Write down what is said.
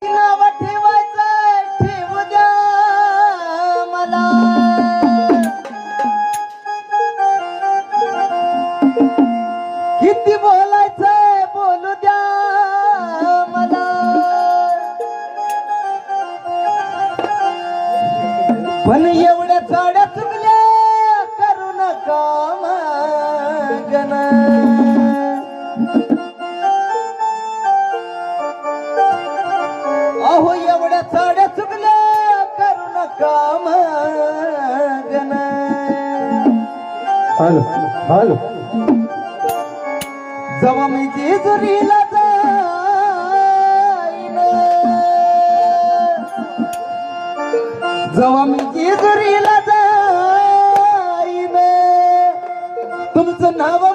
नाव ठेवायचं ठेवू द्या मला, किती बोलायचं बोलू द्या मला, पण एवढ्या चाड्या चुकल्या करू नका मागण, अहो एवढ्या चाड्या चुकल्या करू नका मागण. Hello hello. जेव्हा मी जेजुरीला जाईन, जेव्हा मी जेजुरीला जाईन, तुमचं नाव